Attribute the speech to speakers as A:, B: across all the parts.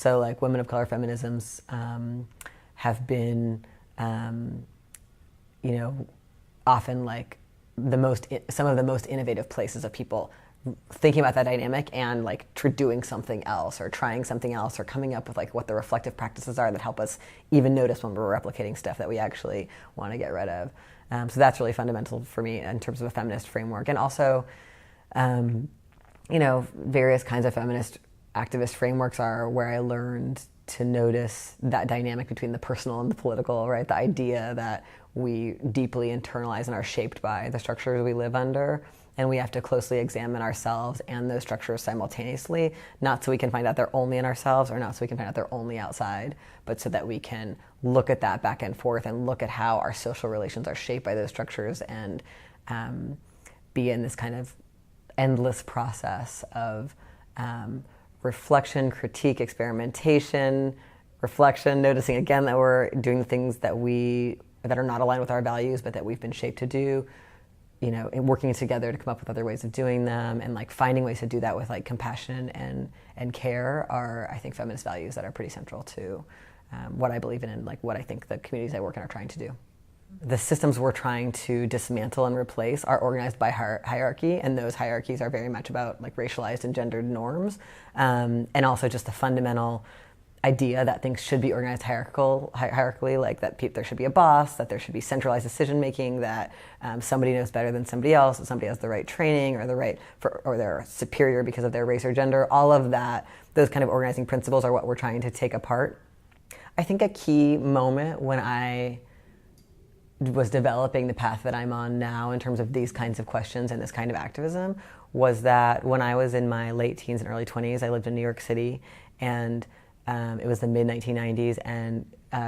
A: So like women of color feminisms have been, often like some of the most innovative places of people thinking about that dynamic and like doing something else or trying something else or coming up with like what the reflective practices are that help us even notice when we're replicating stuff that we actually want to get rid of. So that's really fundamental for me in terms of a feminist framework. And also, various kinds of feminist activist frameworks are where I learned to notice that dynamic between the personal and the political, right? The idea that we deeply internalize and are shaped by the structures we live under, and we have to closely examine ourselves and those structures simultaneously, not so we can find out they're only in ourselves or not so we can find out they're only outside, but so that we can look at that back and forth and look at how our social relations are shaped by those structures and be in this kind of endless process of reflection, critique, experimentation, reflection, noticing again that we're doing things that are not aligned with our values, but that we've been shaped to do, and working together to come up with other ways of doing them, and like finding ways to do that with like compassion and care are, I think, feminist values that are pretty central to what I believe in and like what I think the communities I work in are trying to do. The systems we're trying to dismantle and replace are organized by hierarchy, and those hierarchies are very much about like racialized and gendered norms, and also just the fundamental idea that things should be organized hierarchically, like that there should be a boss, that there should be centralized decision making, that somebody knows better than somebody else, that somebody has the right training or they're superior because of their race or gender. All of that, those kind of organizing principles are what we're trying to take apart. I think a key moment when I was developing the path that I'm on now in terms of these kinds of questions and this kind of activism was that when I was in my late teens and early 20s, I lived in New York City, and it was the mid-1990s, and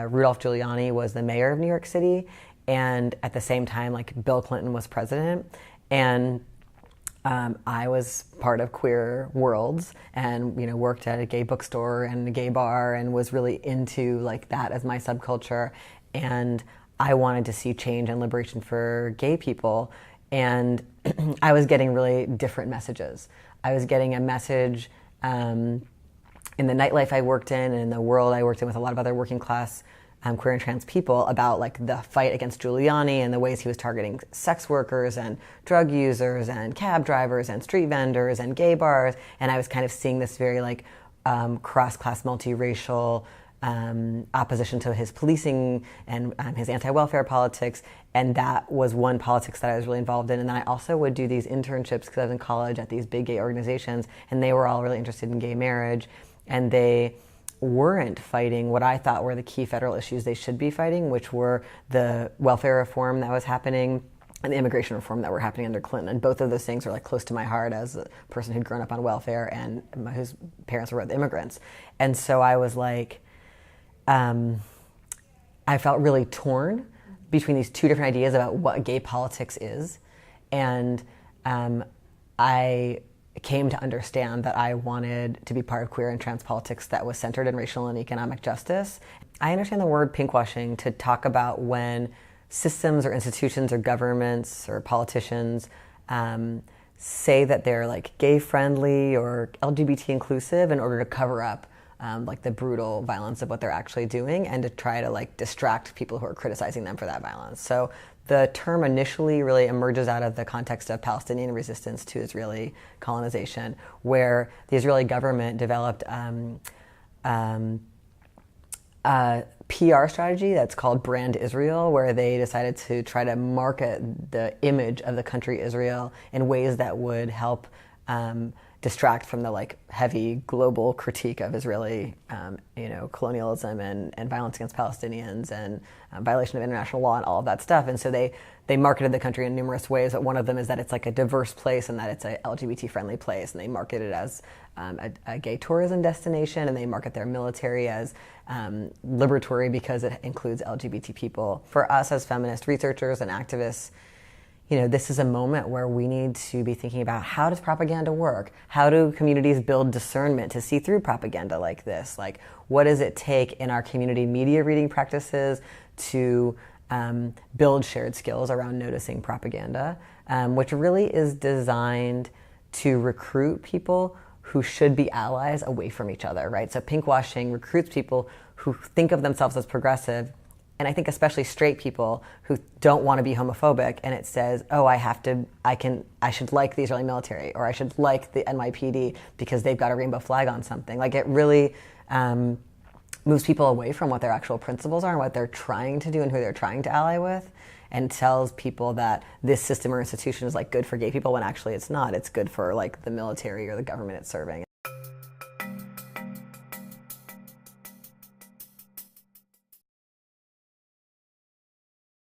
A: Rudolph Giuliani was the mayor of New York City, and at the same time, like, Bill Clinton was president, and I was part of queer worlds and, worked at a gay bookstore and a gay bar and was really into, like, that as my subculture, and I wanted to see change and liberation for gay people, and I was getting really different messages. I was getting a message in the nightlife I worked in and in the world I worked in with a lot of other working class queer and trans people about like the fight against Giuliani and the ways he was targeting sex workers and drug users and cab drivers and street vendors and gay bars. And I was kind of seeing this very like cross-class, multiracial opposition to his policing and his anti-welfare politics. And that was one politics that I was really involved in. And then I also would do these internships because I was in college at these big gay organizations, and they were all really interested in gay marriage. And they weren't fighting what I thought were the key federal issues they should be fighting, which were the welfare reform that was happening and the immigration reform that were happening under Clinton. And both of those things are like close to my heart as a person who'd grown up on welfare and whose parents were immigrants. And so I was like, I felt really torn between these two different ideas about what gay politics is. And I came to understand that I wanted to be part of queer and trans politics that was centered in racial and economic justice. I understand the word pinkwashing to talk about when systems or institutions or governments or politicians say that they're like gay friendly or LGBT inclusive in order to cover up like the brutal violence of what they're actually doing and to try to like distract people who are criticizing them for that violence. So the term initially really emerges out of the context of Palestinian resistance to Israeli colonization, where the Israeli government developed a PR strategy that's called Brand Israel, where they decided to try to market the image of the country Israel in ways that would help distract from the like heavy global critique of Israeli, colonialism and violence against Palestinians and violation of international law and all of that stuff. And so they marketed the country in numerous ways, but one of them is that it's like a diverse place and that it's a LGBT friendly place. And they market it as a gay tourism destination, and they market their military as liberatory because it includes LGBT people. For us as feminist researchers and activists, this is a moment where we need to be thinking about how does propaganda work? How do communities build discernment to see through propaganda like this? Like, what does it take in our community media reading practices to build shared skills around noticing propaganda, which really is designed to recruit people who should be allies away from each other, right? So pinkwashing recruits people who think of themselves as progressive, and I think especially straight people who don't want to be homophobic, and it says, oh, I should like the Israeli military, or I should like the NYPD because they've got a rainbow flag on something. Like, it really moves people away from what their actual principles are and what they're trying to do and who they're trying to ally with, and tells people that this system or institution is like good for gay people when actually it's not. It's good for like the military or the government it's serving.